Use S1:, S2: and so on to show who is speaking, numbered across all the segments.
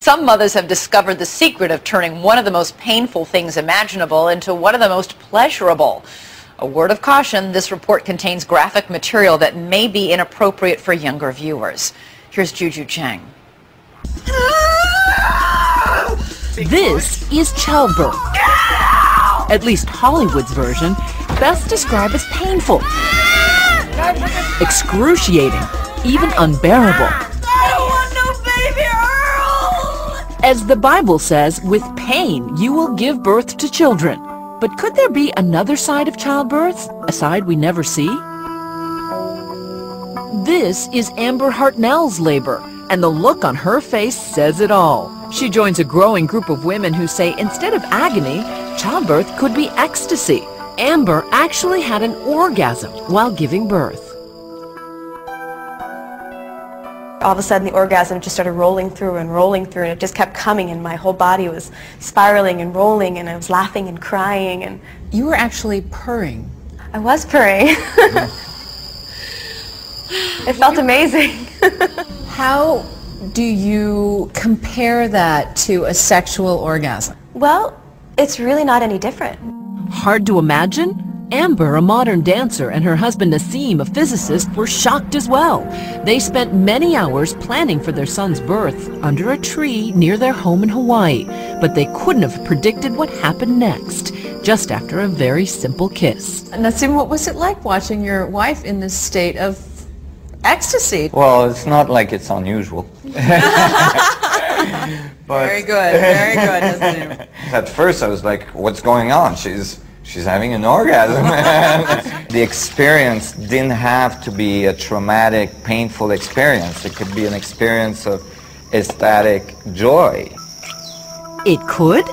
S1: Some mothers have discovered the secret of turning one of the most painful things imaginable into one of the most pleasurable. A word of caution, this report contains graphic material that may be inappropriate for younger viewers. Here's Juju Chang.
S2: This is childbirth. At least Hollywood's version, best described as painful, excruciating, even unbearable.
S1: I don't want no baby, Earl!
S2: As the Bible says, with pain you will give birth to children. But could there be another side of childbirth, a side we never see? This is Amber Hartnell's labor, and the look on her face says it all. She joins a growing group of women who say instead of agony, childbirth could be ecstasy. Amber actually had an orgasm while giving birth.
S3: All of a sudden the orgasm just started rolling through, and it just kept coming, and my whole body was spiraling and rolling, and I was laughing and crying. And
S4: you were actually purring.
S3: I was purring. It felt amazing.
S4: How do you compare that to a sexual orgasm?
S3: Well, it's really not any different.
S2: Hard to imagine? Amber, a modern dancer, and her husband Nassim, a physicist, were shocked as well. They spent many hours planning for their son's birth under a tree near their home in Hawaii, but they couldn't have predicted what happened next, just after a very simple kiss.
S4: Nassim, what was it like watching your wife in this state of ecstasy?
S5: Well, it's not like it's unusual.
S4: Very good, Nassim.
S5: At first I was like, what's going on? She's having an orgasm. The experience didn't have to be a traumatic, painful experience. It could be an experience of ecstatic joy.
S2: It could?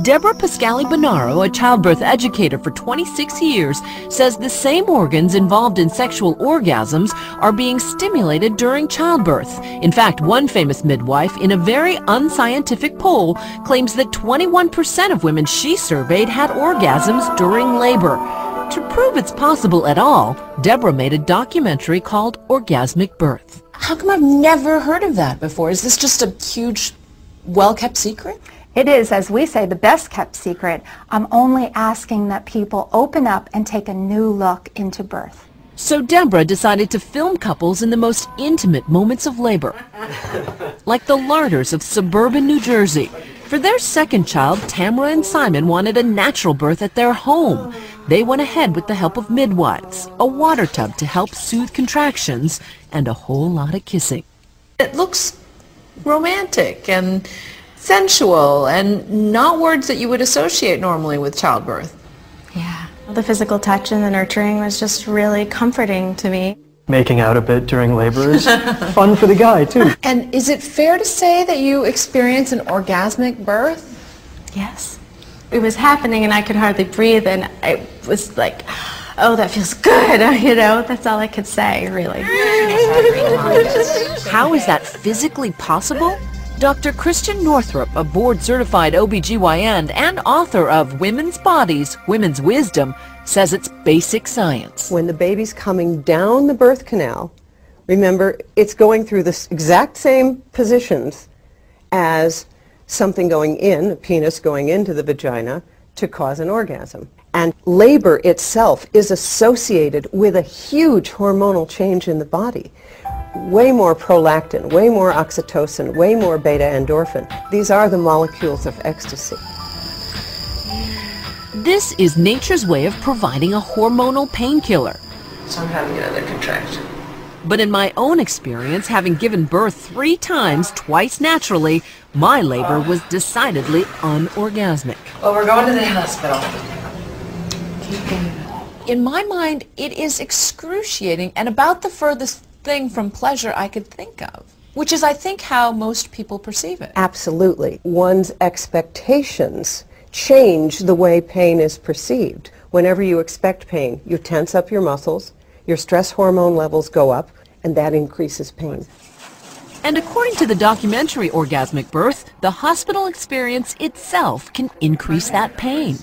S2: Deborah Pascali-Bonaro, a childbirth educator for 26 years, says the same organs involved in sexual orgasms are being stimulated during childbirth. In fact, one famous midwife, in a very unscientific poll, claims that 21% of women she surveyed had orgasms during labor. To prove it's possible at all, Deborah made a documentary called Orgasmic Birth.
S4: How come I've never heard of that before? Is this just a huge, well-kept secret?
S6: It is, as we say, the best-kept secret. I'm only asking that people open up and take a new look into birth.
S2: So Deborah decided to film couples in the most intimate moments of labor, like the larders of suburban New Jersey. For their second child, Tamara and Simon wanted a natural birth at their home. They went ahead with the help of midwives, a water tub to help soothe contractions, and a whole lot of kissing.
S4: It looks romantic and sensual, and not words that you would associate normally with childbirth.
S3: Yeah. The physical touch and the nurturing was just really comforting to me.
S7: Making out a bit during labor is fun for the guy, too.
S4: And is it fair to say that you experienced an orgasmic birth?
S3: Yes. It was happening and I could hardly breathe, and I was like, oh, that feels good, you know? That's all I could say, really.
S2: How is that physically possible? Dr. Christian Northrup, a board-certified OBGYN and author of Women's Bodies, Women's Wisdom, says it's basic science.
S8: When the baby's coming down the birth canal, remember, it's going through the exact same positions as something going in, a penis going into the vagina, to cause an orgasm. And labor itself is associated with a huge hormonal change in the body. Way more prolactin, way more oxytocin, way more beta-endorphin. These are the molecules of ecstasy.
S2: This is nature's way of providing a hormonal painkiller.
S4: So I'm having another contraction.
S2: But in my own experience, having given birth 3 times, twice naturally, my labor was decidedly unorgasmic.
S4: Well, we're going to the hospital. In my mind, it is excruciating and about the furthest thing from pleasure I could think of, which is, I think, how most people perceive it.
S8: Absolutely. One's expectations change the way pain is perceived. Whenever you expect pain, you tense up your muscles, your stress hormone levels go up, and that increases pain.
S2: And according to the documentary Orgasmic Birth, the hospital experience itself can increase that pain.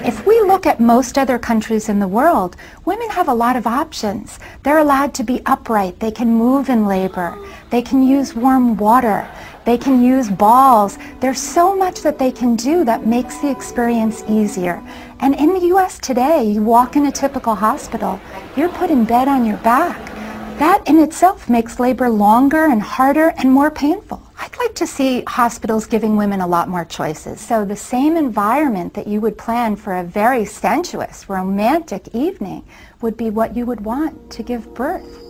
S6: If we look at most other countries in the world, women have a lot of options. They're allowed to be upright. They can move in labor. They can use warm water. They can use balls. There's so much that they can do that makes the experience easier. And in the U.S. today, you walk in a typical hospital, you're put in bed on your back. That in itself makes labor longer and harder and more painful. I'd like to see hospitals giving women a lot more choices. So the same environment that you would plan for a very sensuous, romantic evening would be what you would want to give birth.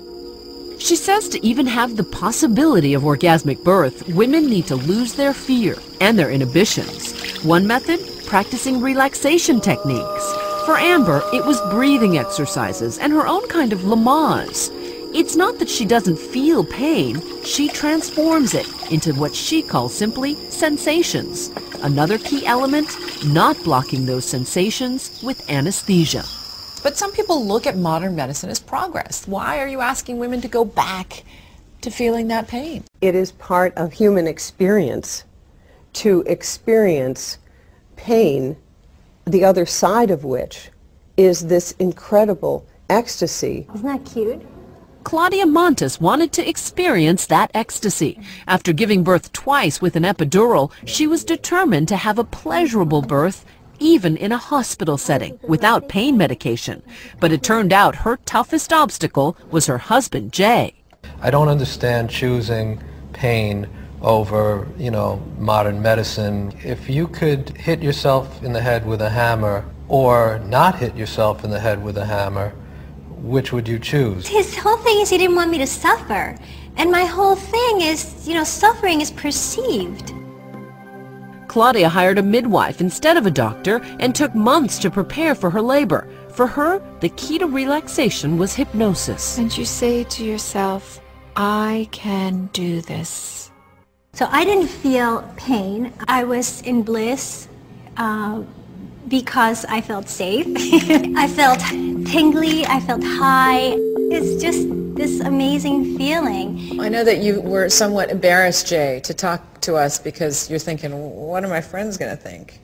S2: She says to even have the possibility of orgasmic birth, women need to lose their fear and their inhibitions. One method, practicing relaxation techniques. For Amber, it was breathing exercises and her own kind of Lamaze. It's not that she doesn't feel pain, she transforms it into what she calls simply sensations. Another key element, not blocking those sensations with anesthesia.
S4: But some people look at modern medicine as progress. Why are you asking women to go back to feeling that pain?
S8: It is part of human experience to experience pain, the other side of which is this incredible ecstasy.
S3: Isn't that cute?
S2: Claudia Montes wanted to experience that ecstasy. After giving birth twice with an epidural, she was determined to have a pleasurable birth even in a hospital setting, without pain medication. But it turned out her toughest obstacle was her husband, Jay.
S9: I don't understand choosing pain over, modern medicine. If you could hit yourself in the head with a hammer or not hit yourself in the head with a hammer, which would you choose?
S10: His whole thing is he didn't want me to suffer. And my whole thing is, suffering is perceived.
S2: Claudia hired a midwife instead of a doctor and took months to prepare for her labor. For her, the key to relaxation was hypnosis.
S11: And you say to yourself, I can do this.
S10: So I didn't feel pain. I was in bliss because I felt safe. I felt tingly, I felt high. It's just this amazing feeling.
S4: I know that you were somewhat embarrassed, Jay, to talk to us because you're thinking, what are my friends going to think?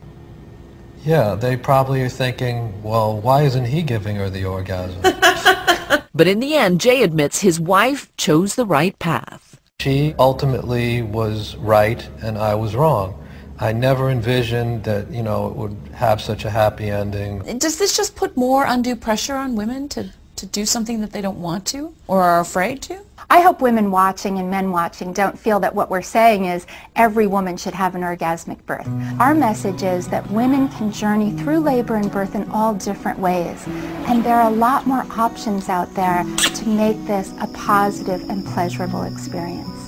S9: Yeah, they probably are thinking, well, why isn't he giving her the orgasm?
S2: But in the end, Jay admits his wife chose the right path.
S9: She ultimately was right and I was wrong. I never envisioned that, it would have such a happy ending.
S4: Does this just put more undue pressure on women to do something that they don't want to or are afraid to?
S6: I hope women watching and men watching don't feel that what we're saying is every woman should have an orgasmic birth. Our message is that women can journey through labor and birth in all different ways. And there are a lot more options out there to make this a positive and pleasurable experience.